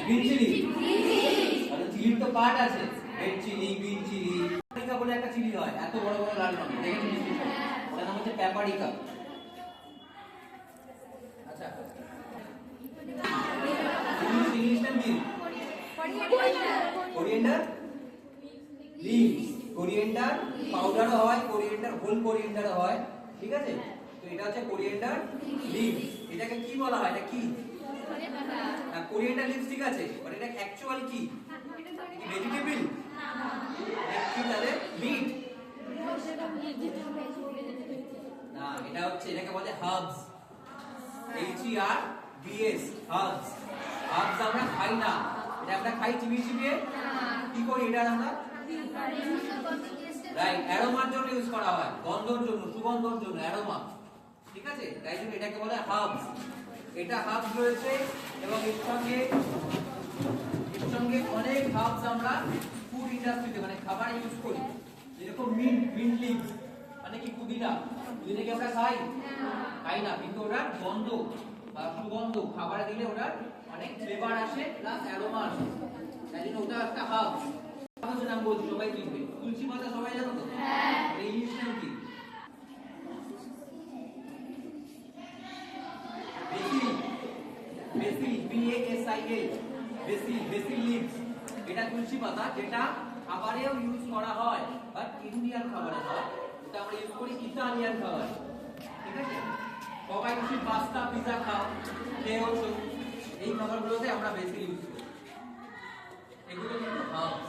Green chilli. তাহলে চিলির তো পার্ট আছে, রেড চিলি, গ্রিন চিলি। প্যাপারিকা বলে একটা চিলি হয়, এত বড় বড় লাল রঙের, দেখেছেন নিশ্চয়ই? ওটার নাম হচ্ছে প্যাপারিকা। আচ্ছা, ইংলিশ নাম কি? Coriander leaves. কোরিয়েন্ডার পাউডারও হয়, কোরিয়েন্ডার হোল কোরিয়েন্ডারও হয়, ঠিক আছে? তো এটা হচ্ছে কোরিয়েন্ডার লিভস। এটাকে কি বলা হয়? এটা কি? না, কোরিয়েন্ডার লিভস ঠিক আছে, বাট এটা অ্যাকচুয়াল কি? ভেজিটেবল কি? তাহলে মিট না, এটা হচ্ছে, এটাকে বলে হার্বস। HERBS, herbs. হার্বস আমরা খাই না, এটা আমরা খাই চিবিয়ে চিবিয়ে। কি করি এটা আমরা? রাইট, অ্যারোমার জন্য ইউজ করা হয়, গন্ধর জন্য, সুগন্ধর জন্য, অ্যারোমা, ঠিক আছে? তাই জন্য এটাকে বলে হার্বস। এটা হার্বস রয়েছে এবং এর সঙ্গে অনেক হার্বস আমরা ফুড ইন্ডাস্ট্রিতে মানে খাবার ইউজ করি, যেরকম মিন্ট লিভস, মানে কি পুদিনা। পুদিনাকে আমরা খাই না, কিন্তু ওটার গন্ধ বা সুগন্ধ খাবারে দিলে ওটার অনেক ফ্লেভার আসে, প্লাস অ্যারোমা আসে, তাই জন্য ওটা একটা হার্বস। নাম বলছি, সবাই চিনবে। তুলসী পাতা সবাই জানো তো? হ্যাঁ। ইংলিশ নাম কি? Basil, BASIL, basil leaves. এটা তুলসী পাতা, যেটা খাবারেও ইউজ করা হয়, বাট ইন্ডিয়ান খাবারে নয়, এটা আমরা ইউজ করি ইতালিয়ান খাবারে, ঠিক আছে? সবাই নিশ্চয়ই পাস্তা, পিজা খাও, খেয়েছো, এই খাবারগুলোতে আমরা বেসিল ইউজ করি। এগুলো কিন্তু হার্বস।